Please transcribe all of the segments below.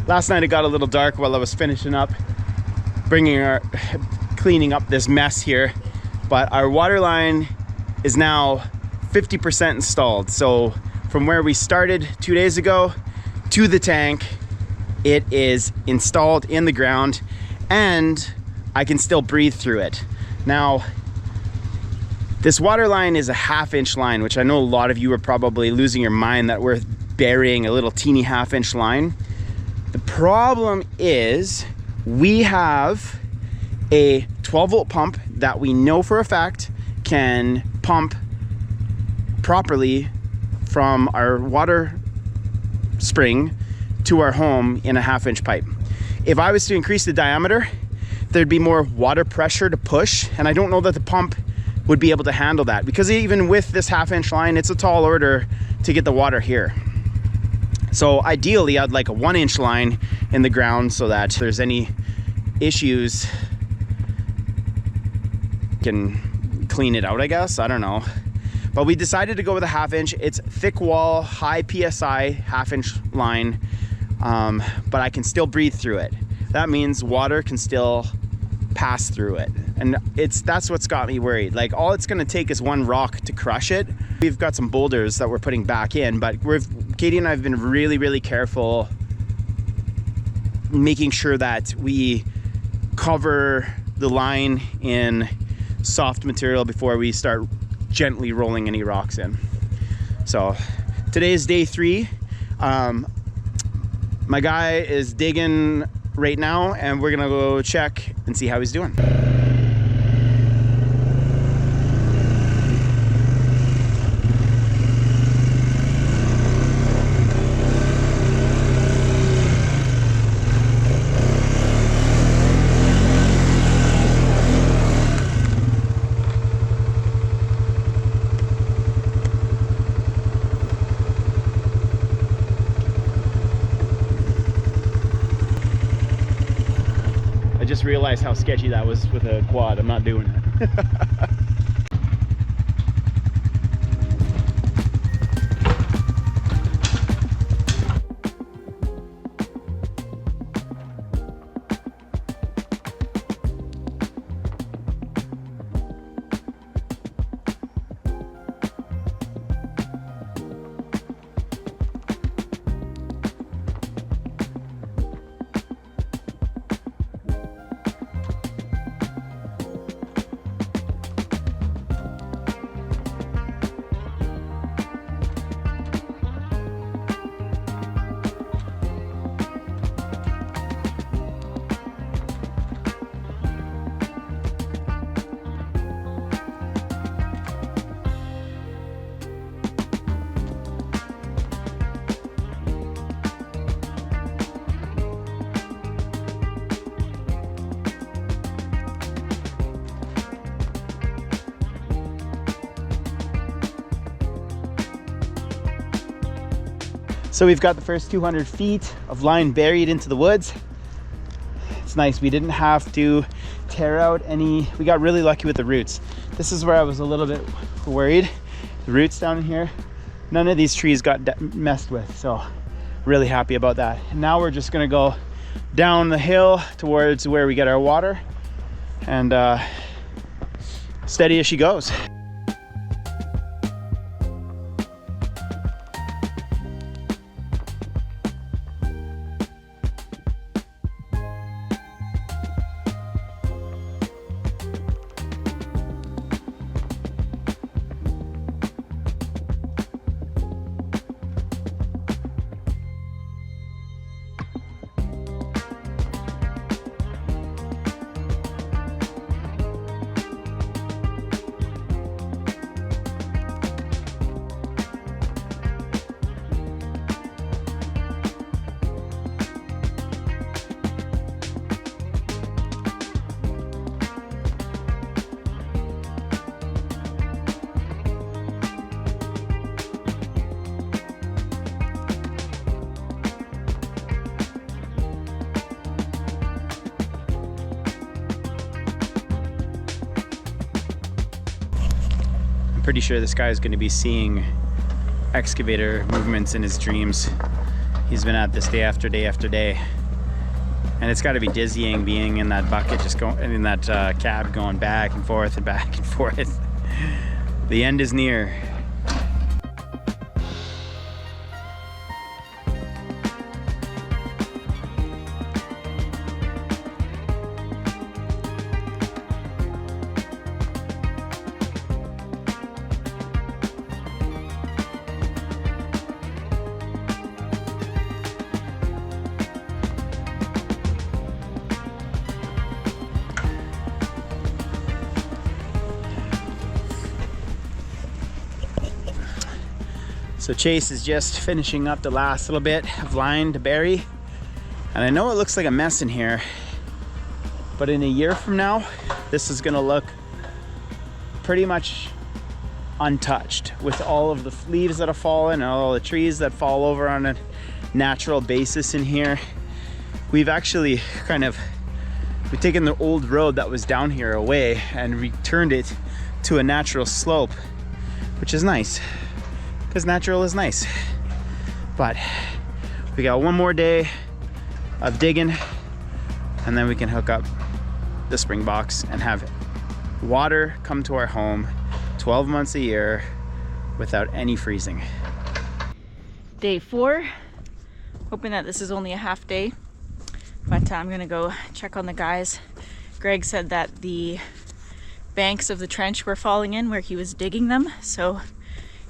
Last night it got a little dark while I was finishing up cleaning up this mess here, but our water line is now 50% installed. So from where we started 2 days ago to the tank, it is installed in the ground and I can still breathe through it. Now, this water line is a 1/2 inch line, which I know a lot of you are probably losing your mind that we're burying a little teeny 1/2 inch line. The problem is we have a 12-volt pump that we know for a fact can pump properly from our water spring to our home in a 1/2 inch pipe. If I was to increase the diameter, there'd be more water pressure to push, and I don't know that the pump would be able to handle that, because even with this 1/2 inch line, it's a tall order to get the water here. So ideally, I'd like a 1 inch line in the ground so that if there's any issues, can clean it out, I guess. I don't know. But we decided to go with a 1/2 inch. It's thick wall, high PSI, 1/2 inch line, but I can still breathe through it. That means water can still pass through it. And that's what's got me worried. Like, all it's gonna take is one rock to crush it. We've got some boulders that we're putting back in, but Katie and I have been really, really careful making sure that we cover the line in soft material before we start gently rolling any rocks in. So today is day 3. My guy is digging right now, and we're gonna go check and see how he's doing. I just realized how sketchy that was with a quad. I'm not doing it. So we've got the first 200 feet of line buried into the woods. It's nice, we didn't have to tear out any, we got really lucky with the roots. This is where I was a little bit worried. The roots down in here, none of these trees got messed with, so really happy about that. And now we're just gonna go down the hill towards where we get our water, and steady as she goes. pretty sure this guy is going to be seeing excavator movements in his dreams. He's been at this day after day after day. And it's got to be dizzying being in that bucket, just going in that cab, going back and forth and back and forth. The end is near. So Chase is just finishing up the last little bit of line to bury. And I know it looks like a mess in here, but in a year from now, this is gonna look pretty much untouched with all of the leaves that have fallen and all the trees that fall over on a natural basis in here. We've actually we've taken the old road that was down here away and returned it to a natural slope, which is nice. Because natural is nice. But we got one more day of digging, and then we can hook up the spring box and have water come to our home 12 months a year without any freezing. Day 4. Hoping that this is only a half day, but I'm gonna go check on the guys. Greg said that the banks of the trench were falling in where he was digging them, so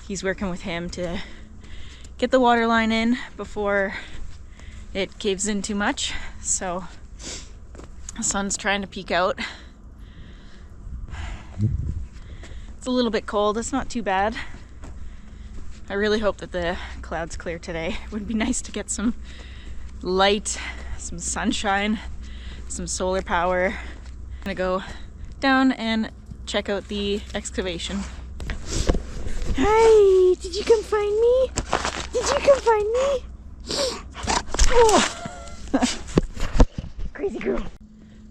he's working with him to get the water line in before it caves in too much. So the sun's trying to peek out. It's a little bit cold, it's not too bad. I really hope that the clouds clear today. It would be nice to get some light, some sunshine, some solar power. I'm gonna go down and check out the excavation. Hi, did you come find me? Did you come find me? Oh. Crazy girl.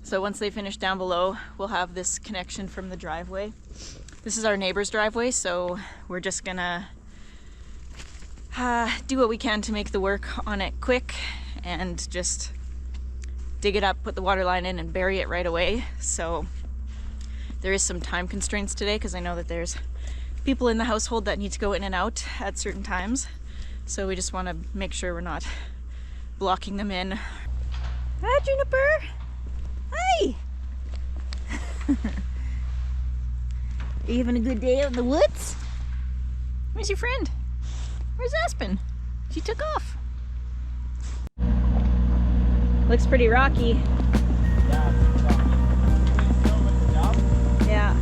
So once they finish down below, we'll have this connection from the driveway. This is our neighbor's driveway, so we're just gonna do what we can to make the work on it quick and just dig it up, put the water line in and bury it right away. So there is some time constraints today because I know that there's people in the household that need to go in and out at certain times. So we just want to make sure we're not blocking them in. Hi, Juniper! Hi! Are you having a good day out in the woods? Where's your friend? Where's Aspen? She took off. Looks pretty rocky. Yeah.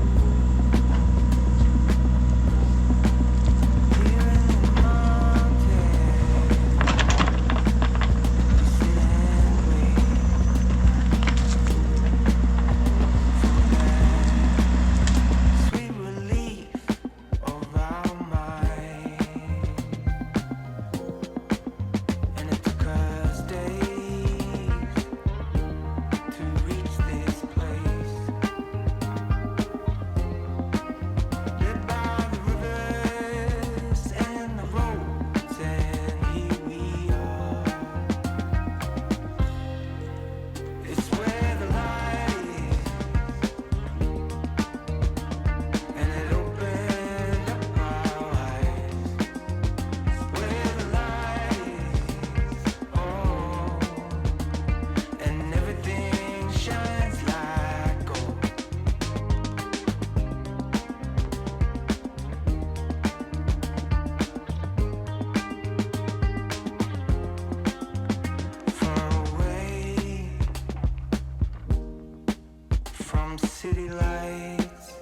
City lights,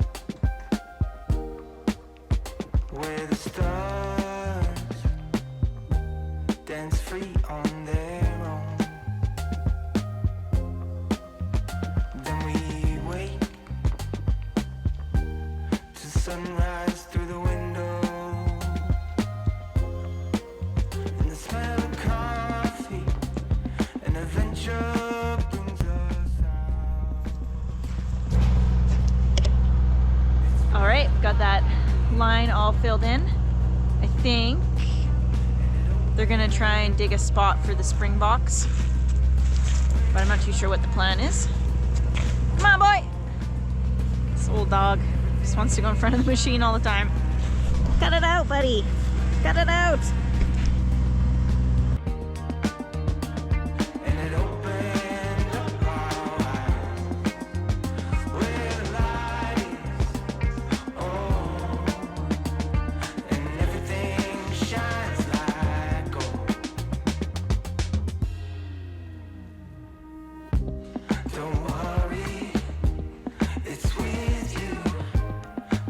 where the stars dance free on their own. Then we wait to sunrise through the window, and the smell of coffee and adventure. Got that line all filled in. I think they're gonna try and dig a spot for the spring box, but I'm not too sure what the plan is. Come on, boy! This old dog just wants to go in front of the machine all the time. Cut it out, buddy. Cut it out. And it opened up our eyes where the light is. Oh, and everything shines like gold. Don't worry, it's with you.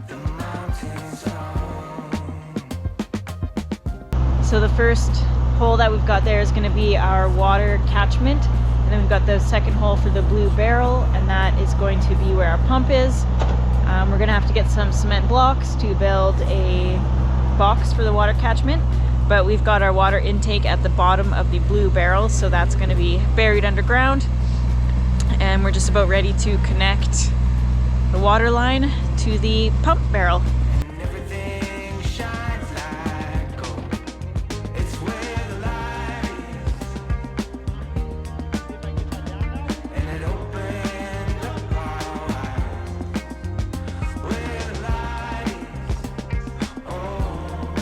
The mountains are. So the first hole that we've got there is going to be our water catchment, and then we've got the second hole for the blue barrel, and that is going to be where our pump is. We're going to have to get some cement blocks to build a box for the water catchment, but we've got our water intake at the bottom of the blue barrel, so that's going to be buried underground, and we're just about ready to connect the water line to the pump barrel. And everything shines like gold. It's where the light is. And it opened up our eyes where the light is. Oh,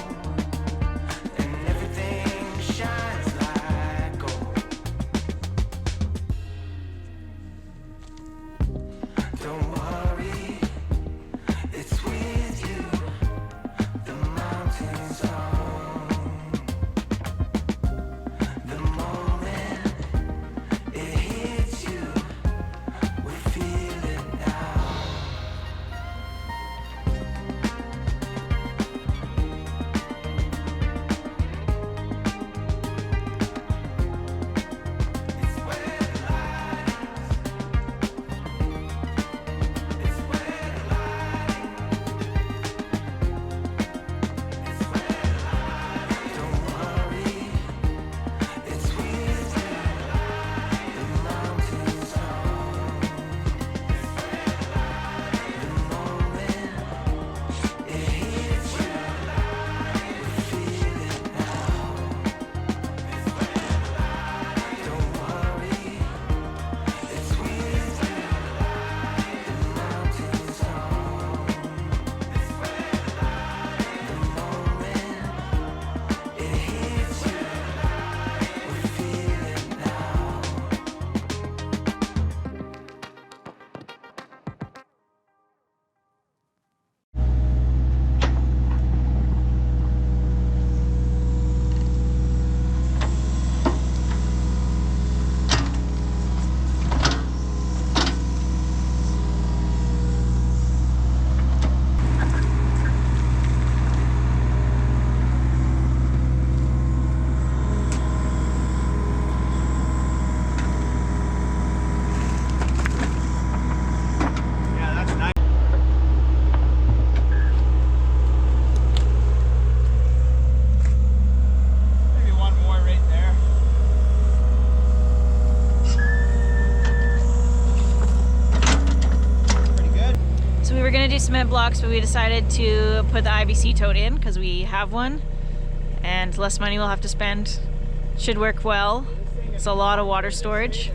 and everything shines like gold. Don't worry, it's with you. The mountains are. The moment it hits you, we feel it now. It's where the light is. It's where the light is. It's where the light is. Don't worry, it's with you. The mountains are. The moment it hits you, we feel it now. Don't worry, it's with you. The mountains are. The moment it hits you, we feel it now. Yeah, that's nice. Maybe one more right there. Pretty good. So we were going to do cement blocks, but we decided to put the IBC tote in because we have one, and less money we'll have to spend. Should work well. It's a lot of water storage.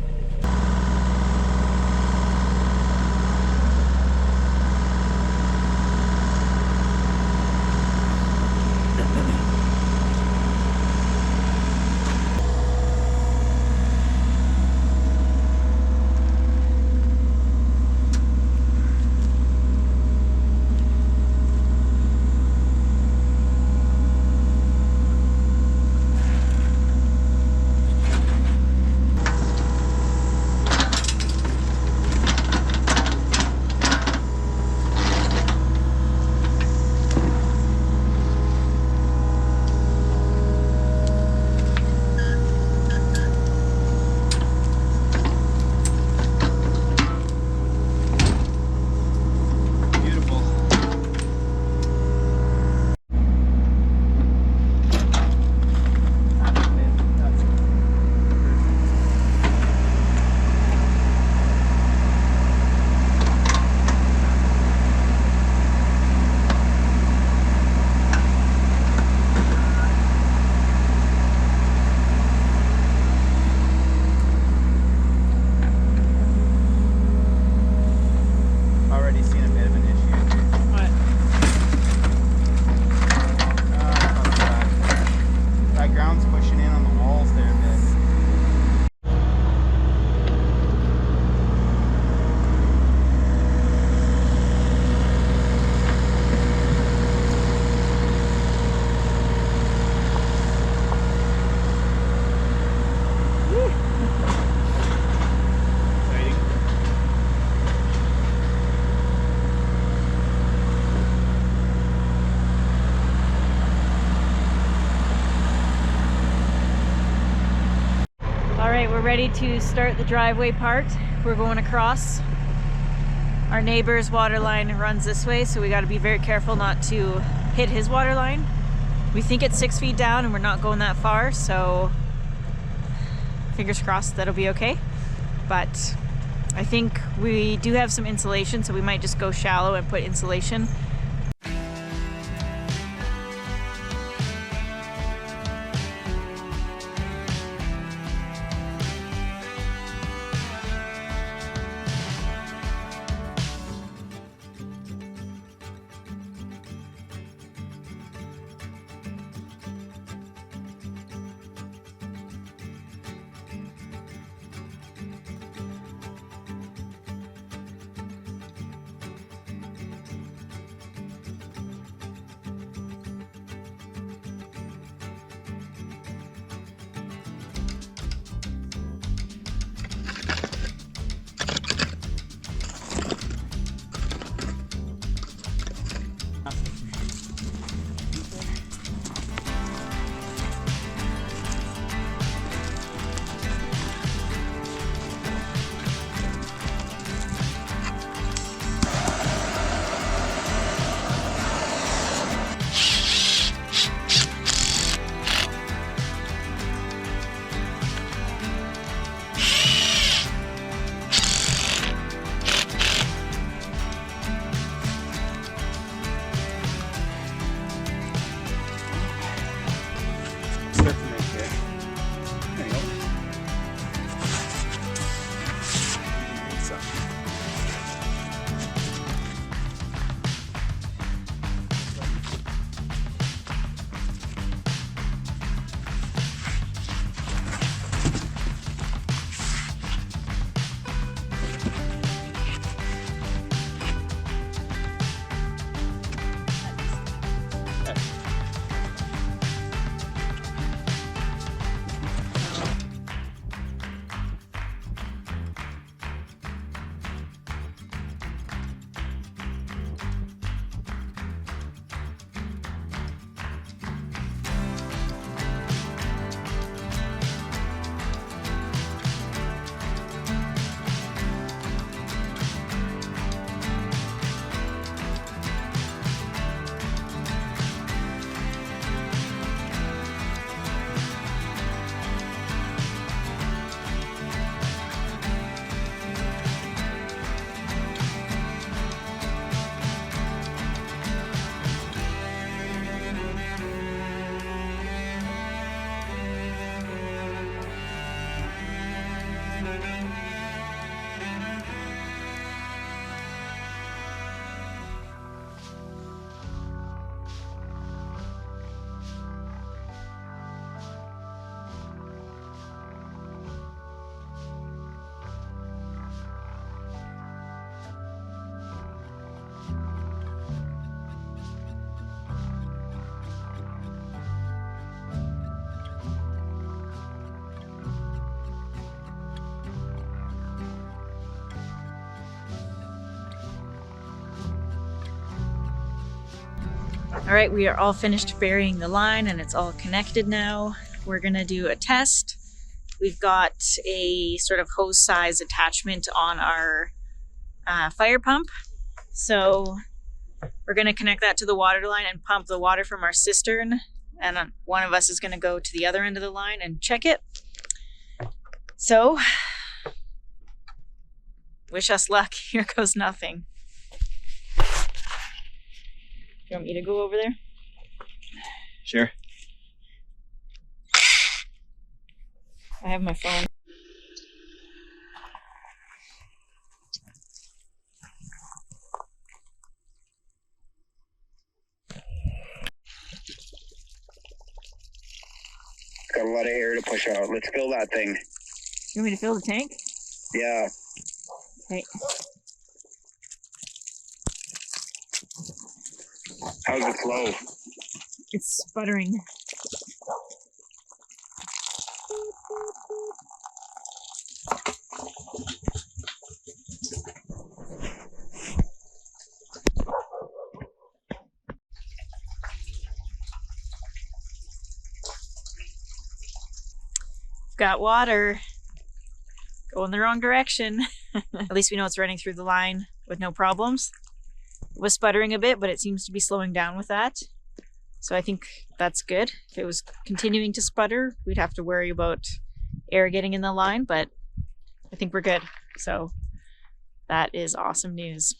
right, we're ready to start the driveway part. We're going across. Our neighbor's water line runs this way, so we got to be very careful not to hit his water line. We think it's 6 feet down and we're not going that far, so fingers crossed that'll be okay. But I think we do have some insulation, so we might just go shallow and put insulation. All right, we are all finished burying the line and it's all connected now. We're gonna do a test. We've got a sort of hose size attachment on our fire pump. So we're gonna connect that to the water line and pump the water from our cistern. And one of us is gonna go to the other end of the line and check it. So, wish us luck. Here goes nothing. You want me to go over there? Sure. I have my phone. Got a lot of air to push out. Let's fill that thing. You want me to fill the tank? Yeah. Okay. How's it flow? It's sputtering. Got water. Going the wrong direction. At least we know it's running through the line with no problems. It was sputtering a bit, but it seems to be slowing down with that. So I think that's good. If it was continuing to sputter, we'd have to worry about air getting in the line, but I think we're good. So that is awesome news.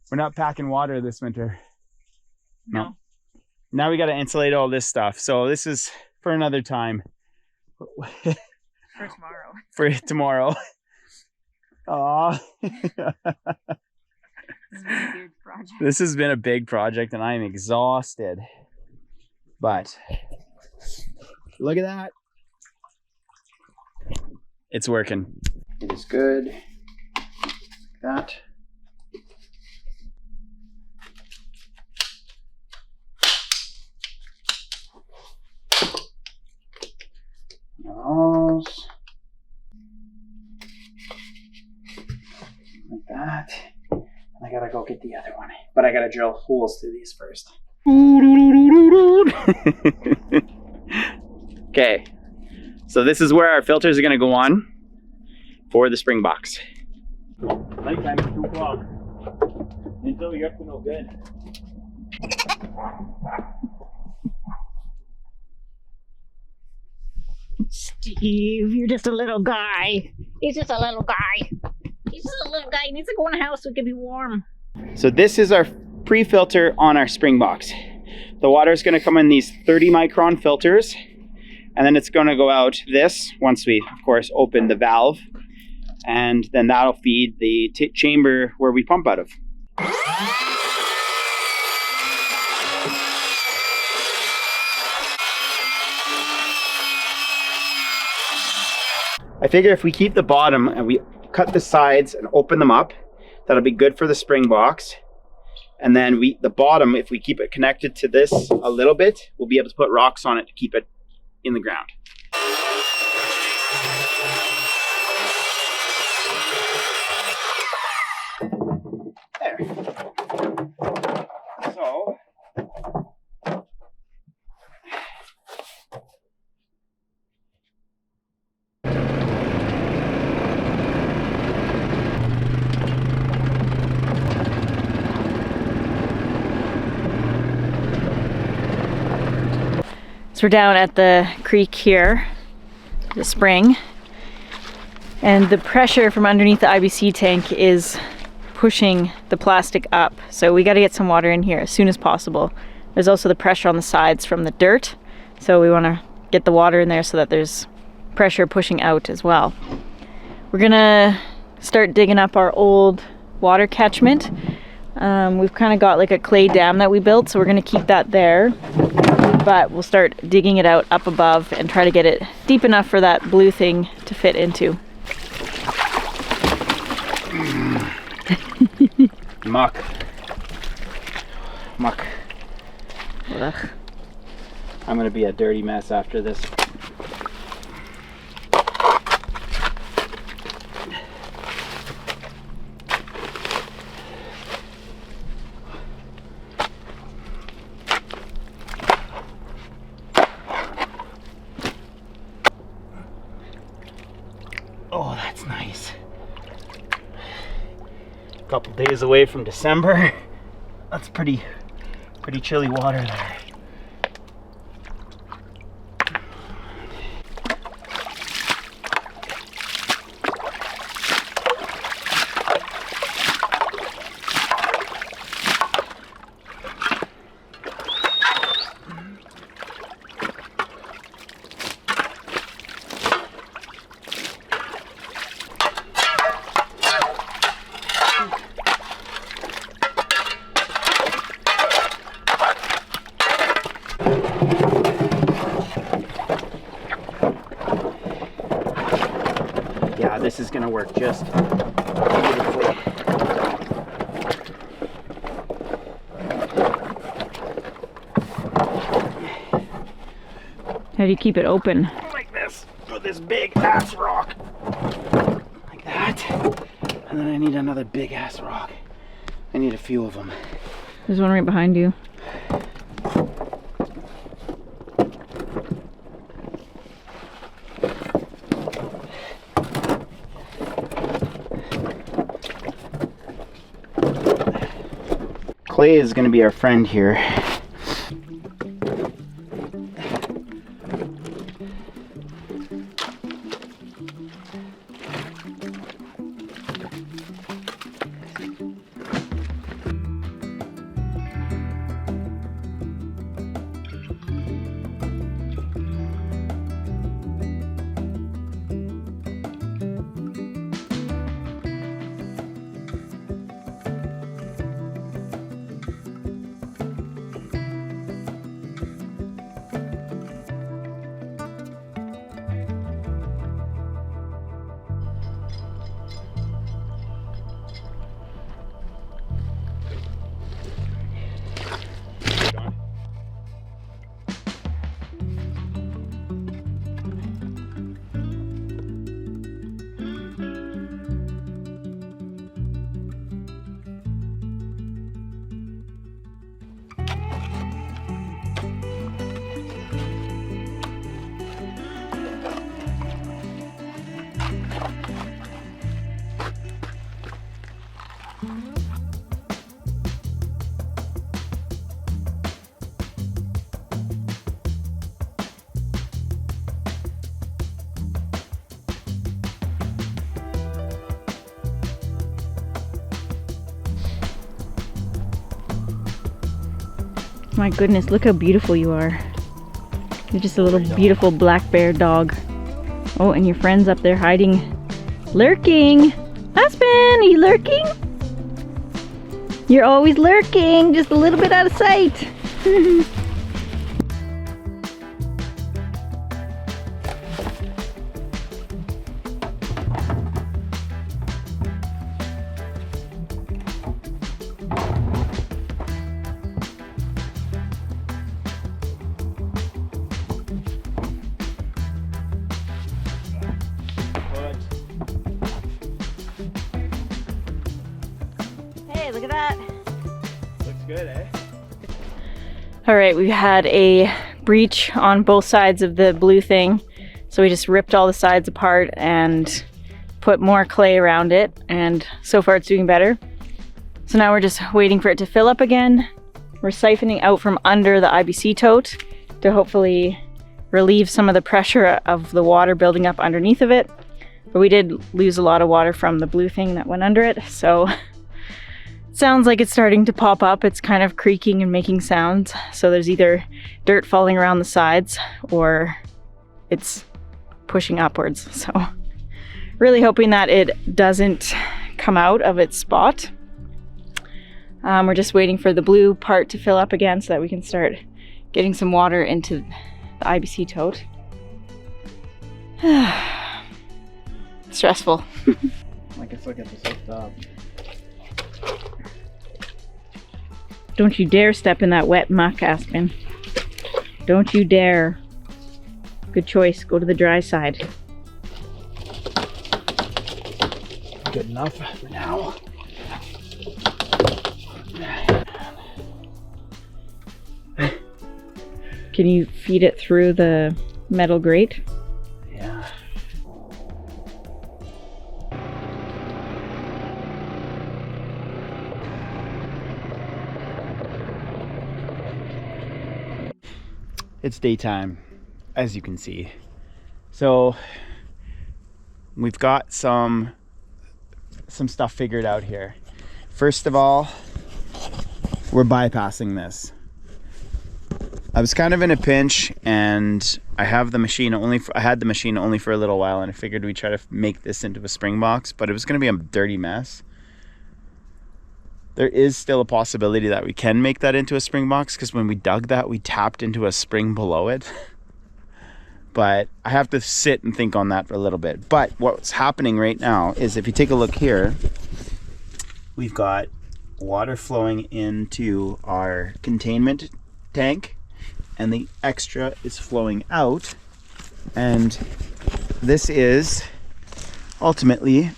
We're not packing water this winter. No. Now we got to insulate all this stuff. So this is for another time. For tomorrow. For tomorrow. Aw. This has been a big project and I'm exhausted. But look at that. It's working. It is good. Like that. Those. Like that. And I gotta go get the other one. But I gotta drill holes through these first. Okay. So this is where our filters are gonna go on for the spring box. Nighttime is 2 o'clock. Until you're up to no good. Steve, you're just a little guy. He's just a little guy. He's just a little guy. He needs to go in a house so it can be warm. So this is our pre-filter on our spring box. The water is going to come in these 30 micron filters, and then it's going to go out this once we, of course, open the valve, and then that'll feed the chamber where we pump out of. I figure if we keep the bottom and we cut the sides and open them up, that'll be good for the spring box. And then the bottom, if we keep it connected to this a little bit, we'll be able to put rocks on it to keep it in the ground. There. So, So we're down at the creek here, the spring, and the pressure from underneath the IBC tank is pushing the plastic up. So we got to get some water in here as soon as possible. There's also the pressure on the sides from the dirt. So we want to get the water in there so that there's pressure pushing out as well. We're gonna start digging up our old water catchment. We've kind of got like a clay dam that we built, so we're gonna keep that there. But we'll start digging it out up above and try to get it deep enough for that blue thing to fit into. muck. Ugh. I'm gonna be a dirty mess after this. Oh, that's nice. A couple days away from December. That's pretty chilly water there. Yeah, this is gonna work just beautifully. How do you keep it open? Like this, with this big ass rock. Like that. And then I need another big ass rock. I need a few of them. There's one right behind you. clay is going to be our friend here. My goodness, look how beautiful you are. You're just a little beautiful black bear dog. Oh, and your friend's up there hiding. Lurking! Aspen, are you lurking? You're always lurking, just a little bit out of sight. Hey, look at that. Looks good, eh? All right, we've had a breach on both sides of the blue thing. So we just ripped all the sides apart and put more clay around it. And so far it's doing better. So now we're just waiting for it to fill up again. We're siphoning out from under the IBC tote to hopefully relieve some of the pressure of the water building up underneath of it. But we did lose a lot of water from the blue thing that went under it. So sounds like it's starting to pop up. It's kind of creaking and making sounds. So there's either dirt falling around the sides or it's pushing upwards. So really hoping that it doesn't come out of its spot. We're just waiting for the blue part to fill up again so that we can start getting some water into the IBC tote. Stressful. I guess I'll get this hooked up. Don't you dare step in that wet muck, Aspen. Don't you dare. Good choice. Go to the dry side. Good enough for now. Can you feed it through the metal grate? Yeah. It's daytime, as you can see. So we've got some stuff figured out here. First of all, we're bypassing this. I was kind of in a pinch and I have the machine I had the machine only for a little while, and I figured we'd try to make this into a spring box, but it was going to be a dirty mess. There is still a possibility that we can make that into a spring box, because when we dug that, we tapped into a spring below it. But I have to sit and think on that for a little bit. But what's happening right now is, if you take a look here, we've got water flowing into our containment tank, and the extra is flowing out. And this is ultimately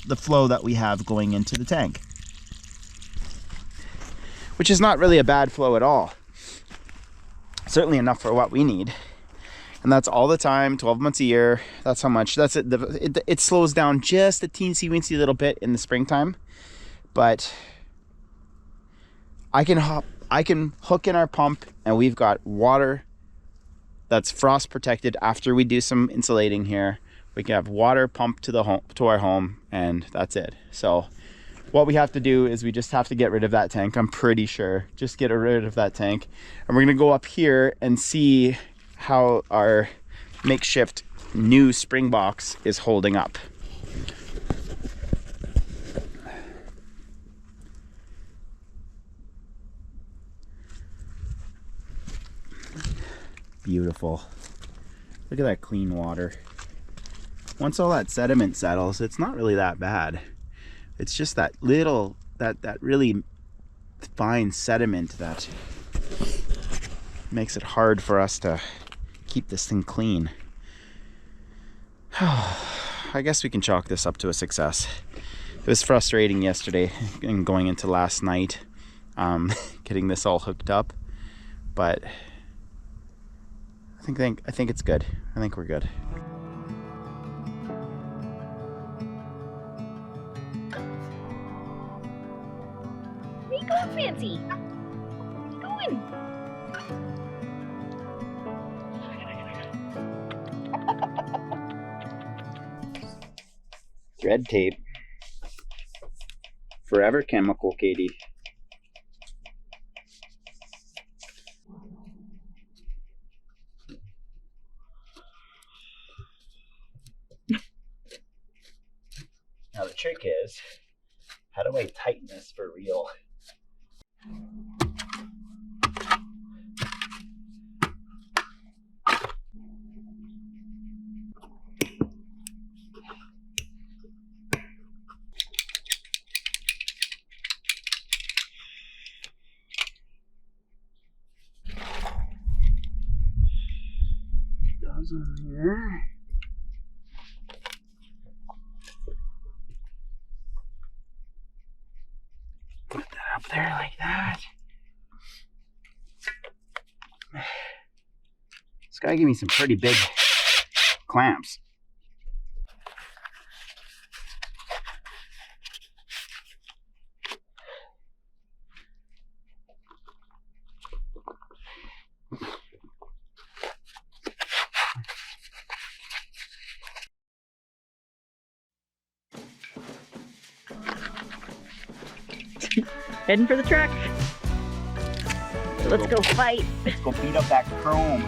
the flow that we have going into the tank, which is not really a bad flow at all. Certainly enough for what we need. And that's all the time, 12 months a year. That's how much. That's it. It slows down just a teensy weensy little bit in the springtime, but I can hook in our pump, and we've got water that's frost protected. After we do some insulating here, we can have water pumped to our home, and that's it. So what we have to do is we just have to get rid of that tank. I'm pretty sure. Just get rid of that tank. And we're gonna go up here and see how our makeshift new spring box is holding up. Beautiful. Look at that clean water. Once all that sediment settles, it's not really that bad. It's just that little, that really fine sediment that makes it hard for us to keep this thing clean. I guess we can chalk this up to a success. It was frustrating yesterday and going into last night, getting this all hooked up, but I think it's good. I think we're good. Where you going, Fancy? Where you going? Red tape. Forever chemical, Katie. Now the trick is, how do I tighten this for real? Those on here. Put that up there like that. This guy gave me some pretty big clamps. Heading for the truck. Let's go fight. Let's go beat up that chrome.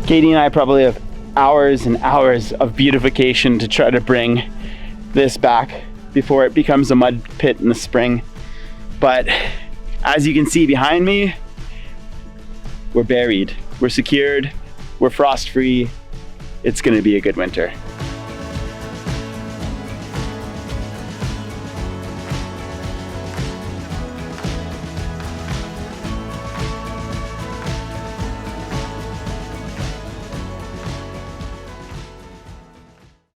Katie and I probably have hours and hours of beautification to try to bring this back before it becomes a mud pit in the spring. But as you can see behind me, we're buried, we're secured, we're frost free. It's gonna be a good winter.